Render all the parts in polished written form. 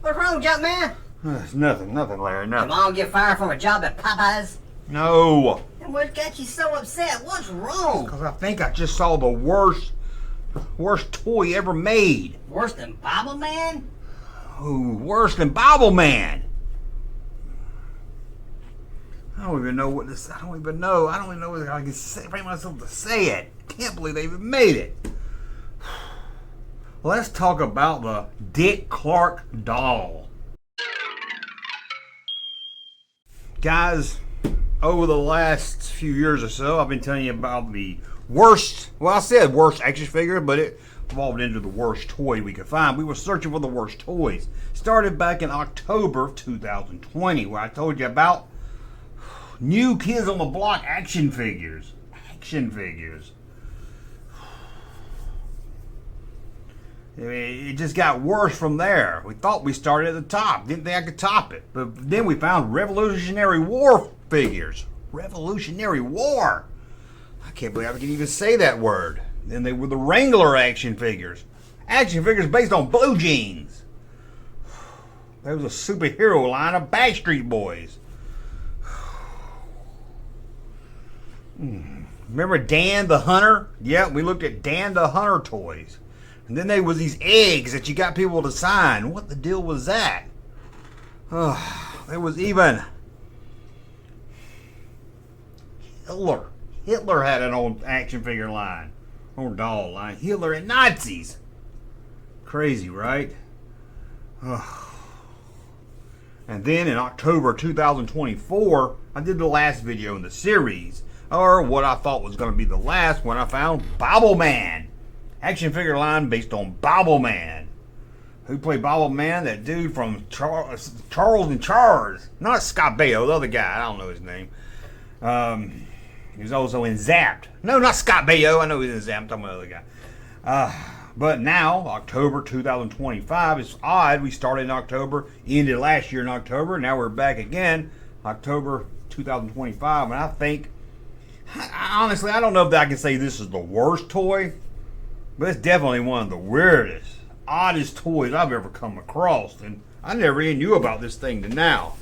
What's wrong, Junkman? Nothing, Larry, Your nothing. mom get fired from a job at Popeyes? No, And what got you so upset? What's wrong? because I think I just saw the worst toy ever made. Worse than Bible Man? Ooh, worse than Bible Man. I don't even know what this. I don't even know what I can say. Bring myself to say it. Can't believe they even made it. Let's talk about the Dick Clark doll. Guys, over the last few years or so, I've been telling you about the worst, well, I said worst action figure, but it evolved into the worst toy we could find. We were searching for the worst toys. Started back in October of 2020, where I told you about new Kids on the Block action figures. Action figures. I mean, it just got worse from there. We thought we started at the top. Didn't think I could top it. But then we found Revolutionary War figures. Revolutionary War. I can't believe I can even say that word. Then they were the Wrangler action figures. Action figures based on blue jeans. There was a superhero line of Backstreet Boys. Remember Dan the Hunter? Yeah, we looked at Dan the Hunter toys. And then there was these eggs that you got people to sign. What the deal was that? There was even Hitler. Hitler had an old action figure line. Old doll line. Hitler and Nazis. Crazy, right? And then in October 2024, I did the last video in the series. Or what I thought was going to be the last, when I found Bible Man. Action figure line based on Bible Man. Who played Bible Man? That dude from Charles and Charles. Not Scott Baio, the other guy. I don't know his name. He was also in Zapped. No, not Scott Baio. I know he's in Zapped. I'm talking about the other guy. But now, October 2025. It's odd. We started in October, ended last year in October. Now we're back again, October 2025. And I think, honestly, I don't know if I can say this is the worst toy. But it's definitely one of the weirdest, oddest toys I've ever come across. And I never even knew about this thing to now.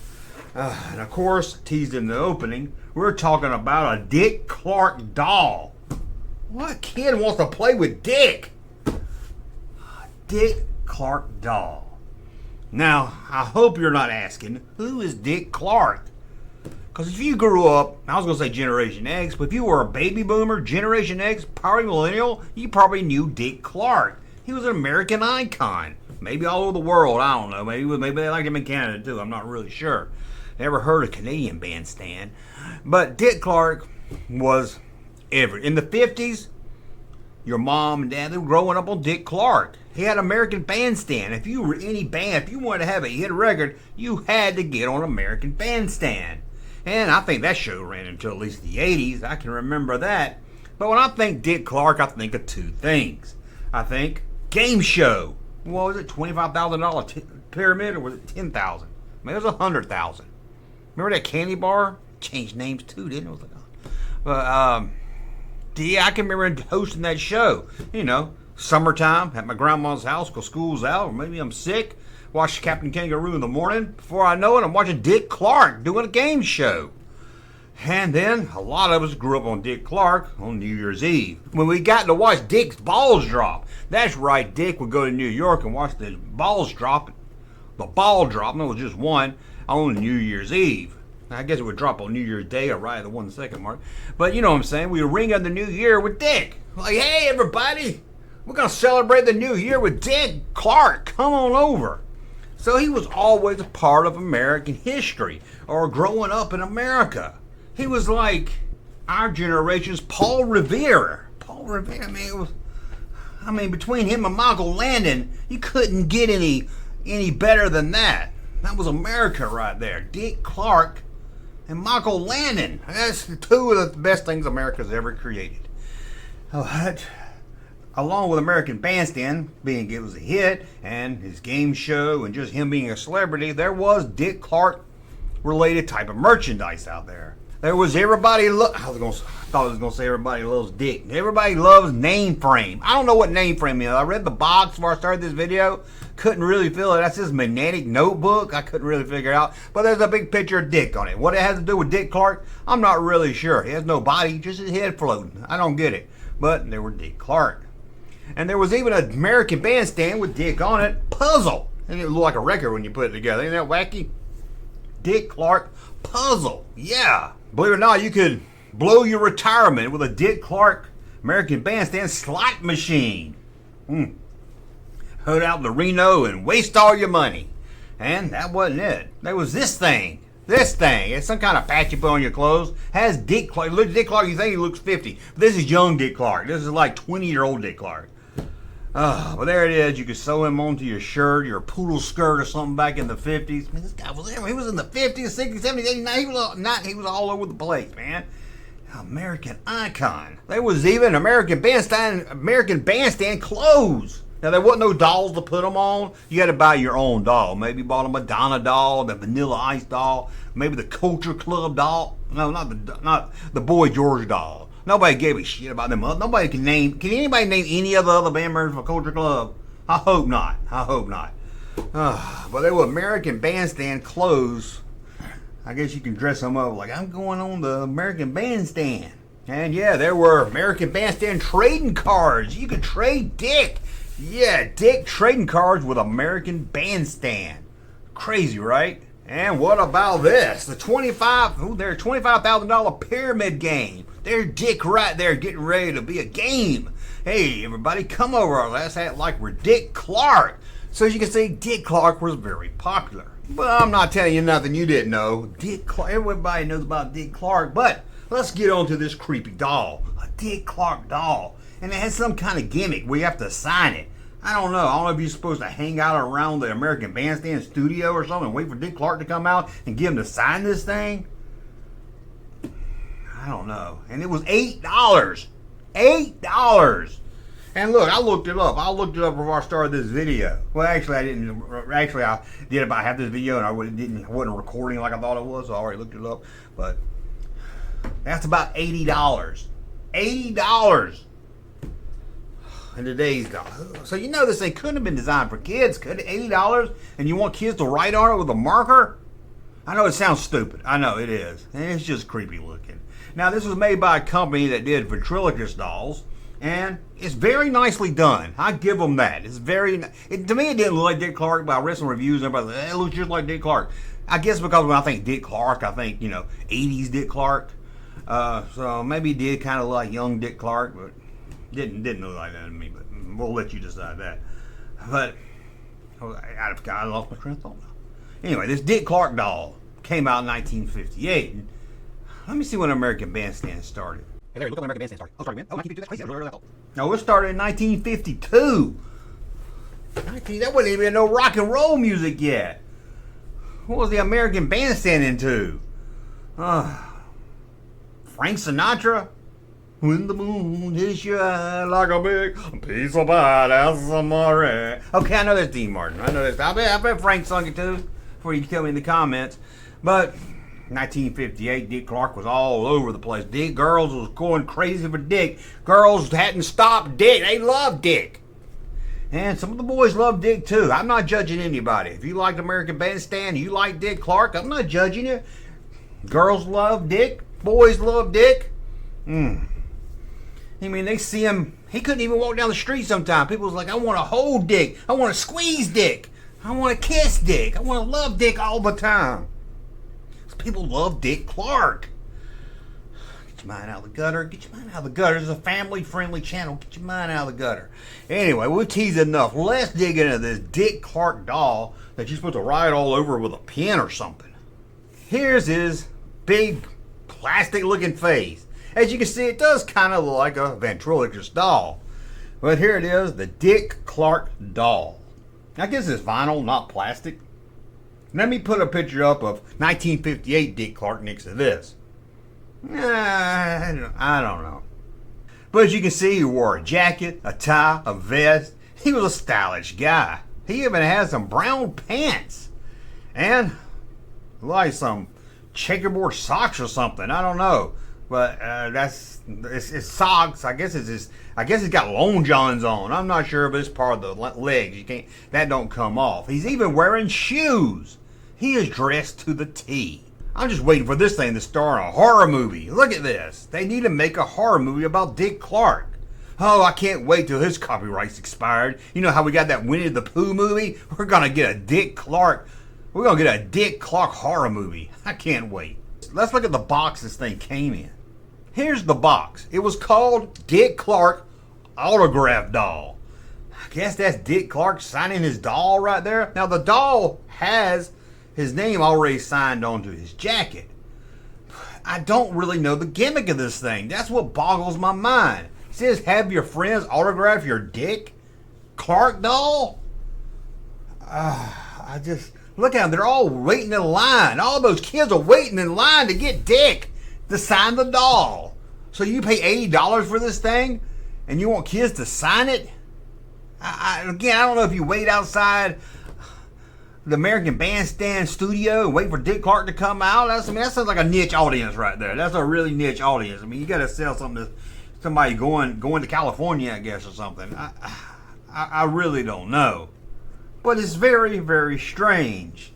And of course, teased in the opening, we're talking about a Dick Clark doll. What kid wants to play with Dick? Dick Clark doll. Now, I hope you're not asking, who is Dick Clark? Because if you grew up, I was going to say Generation X, but if you were a baby boomer, Generation X, probably millennial, you probably knew Dick Clark. He was an American icon. Maybe all over the world, I don't know. Maybe they liked him in Canada too, I'm not really sure. Never heard a Canadian bandstand. But Dick Clark was in the 50s, your mom and dad, they were growing up on Dick Clark. He had American Bandstand. If you were any band, if you wanted to have a hit record, you had to get on American Bandstand. And I think that show ran until at least the 80s. I can remember that. But when I think Dick Clark, I think of two things. I think game show. What was it, $25,000 pyramid, or was it $10,000? Maybe it was $100,000. Remember that candy bar? Changed names too, didn't it? It was like, but yeah, I can remember hosting that show. You know, summertime at my grandma's house because school's out, or maybe I'm sick. Watch Captain Kangaroo in the morning. Before I know it, I'm watching Dick Clark doing a game show. And then a lot of us grew up on Dick Clark on New Year's Eve. When we got to watch Dick's balls drop. That's right, Dick would go to New York and watch the balls drop. The ball drop, and it was just one, on New Year's Eve. I guess it would drop on New Year's Day or right at the 1 second mark. But you know what I'm saying? We would ring on the New Year with Dick. Like, hey everybody, we're going to celebrate the New Year with Dick Clark. Come on over. So he was always a part of American history, or growing up in America. He was like our generation's Paul Revere. Paul Revere, I mean, between him and Michael Landon, you couldn't get any better than that. That was America right there. Dick Clark and Michael Landon. That's two of the best things America's ever created. Along with American Bandstand being it was a hit, and his game show, and just him being a celebrity, there was Dick Clark related type of merchandise out there. There was everybody. I was gonna say everybody loves Dick. Everybody loves Name Frame. I don't know what Name Frame is. I read the box before I started this video. Couldn't really feel it. That's his magnetic notebook. I couldn't really figure it out. But there's a big picture of Dick on it. What it has to do with Dick Clark, I'm not really sure. He has no body, just his head floating. I don't get it. But there were Dick Clark. And there was even an American Bandstand with Dick on it. Puzzle. And it looked like a record when you put it together. Ain't that wacky? Dick Clark puzzle. Yeah. Believe it or not, you could blow your retirement with a Dick Clark American Bandstand slot machine. Head out to Reno and waste all your money. And that wasn't it. There was this thing. This thing. It's some kind of patch you put on your clothes. Has Dick Clark. Look at Dick Clark, you think he looks 50. But this is young Dick Clark. This is like 20-year-old Dick Clark. But there it is. You could sew him onto your shirt, your poodle skirt or something back in the 50s. Man, this guy was there. He was in the 50s, 60s, 70s, 80s, he was all over the place, man. American icon. There was even American Bandstand clothes. Now, there wasn't no dolls to put them on. You had to buy your own doll. Maybe you bought a Madonna doll, the Vanilla Ice doll, maybe the Culture Club doll. No, not the Boy George doll. Nobody gave a shit about them. Nobody can anybody name any of the other band members for Culture Club? I hope not. I hope not. But they were American Bandstand clothes. I guess you can dress them up like I'm going on the American Bandstand. And yeah, there were American Bandstand trading cards. You could trade Dick. Yeah, Dick trading cards with American Bandstand. Crazy, right? And what about this? The $25,000 pyramid game. There's Dick right there getting ready to be a game. Hey, everybody, come over. Let's act like we're Dick Clark. So as you can see, Dick Clark was very popular. But I'm not telling you nothing you didn't know. Dick Clark, everybody knows about Dick Clark. But let's get on to this creepy doll. A Dick Clark doll. And it has some kind of gimmick where you have to sign it. I don't know if you're supposed to hang out around the American Bandstand studio or something and wait for Dick Clark to come out and get him to sign this thing. I don't know. And it was $8. $8. And look, I looked it up. I looked it up before I started this video. Well, actually, I didn't. Actually, I did about half this video and I wasn't recording like I thought it was. So I already looked it up. But that's about $80. $80. In today's dollar. So you know this thing couldn't have been designed for kids, could it? $80, and you want kids to write on it with a marker? I know it sounds stupid. I know it is. And it's just creepy looking. Now this was made by a company that did ventriloquist dolls, and it's very nicely done. I give them that. It's very. To me, it didn't look like Dick Clark, but I read some reviews and everybody said, it looks just like Dick Clark. I guess because when I think Dick Clark, I think 80s Dick Clark. So maybe it did kind of look like young Dick Clark, but. Didn't look like that to me, but we'll let you decide that. But I lost my train of thought now. Anyway, this Dick Clark doll came out in 1958. Let me see when American Bandstand started. Hey, Larry, look when American Bandstand started. Oh, started when? Oh, 1952. That's crazy. That's really no, it started in 1952. That wasn't even no rock and roll music yet. What was the American Bandstand into? Frank Sinatra? When the moon hits your eye like a big piece of pie, that's some more. Okay, I know that's Dean Martin. I know that's. I bet Frank sung it too. Before you can tell me in the comments. But 1958, Dick Clark was all over the place. Girls was going crazy for Dick. Girls hadn't stopped Dick. They loved Dick. And some of the boys loved Dick too. I'm not judging anybody. If you liked American Bandstand, you like Dick Clark, I'm not judging you. Girls love Dick. Boys love Dick. I mean, they see him. He couldn't even walk down the street sometimes. People was like, I want to hold Dick. I want to squeeze Dick. I want to kiss Dick. I want to love Dick all the time. People love Dick Clark. Get your mind out of the gutter. Get your mind out of the gutter. It's a family-friendly channel. Get your mind out of the gutter. Anyway, we've teased enough. Let's dig into this Dick Clark doll that you're supposed to ride all over with a pen or something. Here's his big plastic-looking face. As you can see, it does kind of look like a ventriloquist doll. But here it is, the Dick Clark doll. I guess it's vinyl, not plastic. Let me put a picture up of 1958 Dick Clark next to this. I don't know. But as you can see, he wore a jacket, a tie, a vest. He was a stylish guy. He even had some brown pants. And like some checkerboard socks or something. I don't know, but it's socks. I guess it's got long johns on. I'm not sure, but it's part of the legs. That don't come off. He's even wearing shoes. He is dressed to the T. I'm just waiting for this thing to star in a horror movie. Look at this. They need to make a horror movie about Dick Clark. Oh, I can't wait till his copyright's expired. You know how we got that Winnie the Pooh movie? We're gonna get a Dick Clark horror movie. I can't wait. Let's look at the box this thing came in. Here's the box. It was called Dick Clark Autograph Doll. I guess that's Dick Clark signing his doll right there. Now the doll has his name already signed onto his jacket. I don't really know the gimmick of this thing. That's what boggles my mind. It says have your friends autograph your Dick Clark doll. I just look at them. They're all waiting in line. All those kids are waiting in line to get Dick to sign the doll. So you pay $80 for this thing, and you want kids to sign it? Again, I don't know if you wait outside the American Bandstand studio and wait for Dick Clark to come out. That sounds like a niche audience right there. That's a really niche audience. I mean, you got to sell something to somebody going to California, I guess, or something. I really don't know. But it's very, very strange.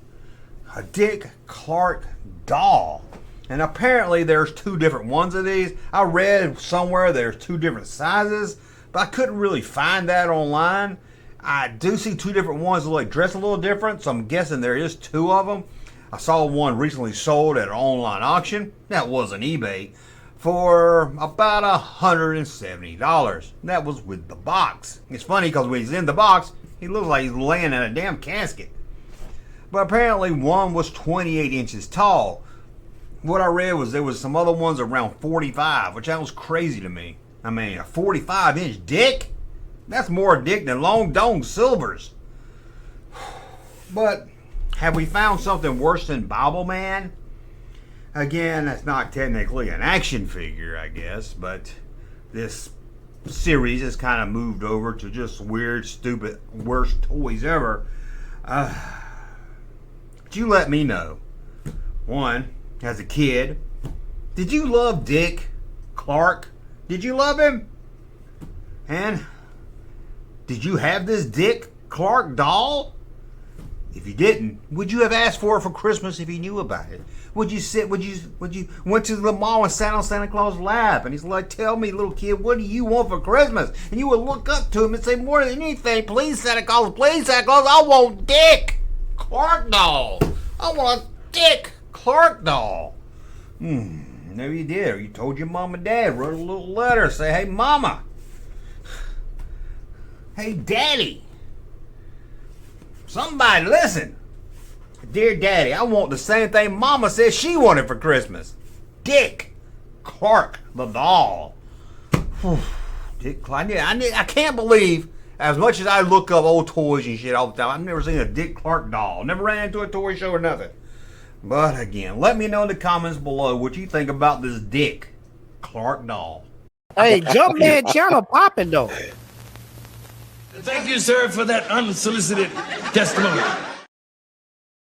A Dick Clark doll. And apparently there's two different ones of these. I read somewhere there's two different sizes, but I couldn't really find that online. I do see two different ones that look dressed a little different, so I'm guessing there is two of them. I saw one recently sold at an online auction. That wasn't eBay. For about $170. That was with the box. It's funny because when he's in the box, he looks like he's laying in a damn casket. But apparently one was 28 inches tall. What I read was there was some other ones around 45, which that was crazy to me. I mean, a 45-inch dick? That's more dick than Long Dong Silver's. But have we found something worse than Bible Man? Again, that's not technically an action figure, I guess, but this series has kind of moved over to just weird, stupid, worst toys ever. But you let me know. One, as a kid, did you love Dick Clark? Did you love him? And did you have this Dick Clark doll? If you didn't, would you have asked for it for Christmas if you knew about it? Would you went to the mall and sat on Santa Claus' lap and he's like, tell me, little kid, what do you want for Christmas? And you would look up to him and say, more than anything, please Santa Claus, I want Dick Clark doll. I want a Dick Clark doll. Maybe you did, or you told your mom and dad, wrote a little letter, say, hey mama, hey daddy, somebody listen. Dear Daddy, I want the same thing Mama said she wanted for Christmas. Dick Clark, the doll. Dick Clark. I can't believe, as much as I look up old toys and shit all the time, I've never seen a Dick Clark doll. Never ran into a toy show or nothing. But again, let me know in the comments below what you think about this Dick Clark doll. Hey, Junkman channel popping though. Thank you, sir, for that unsolicited testimony.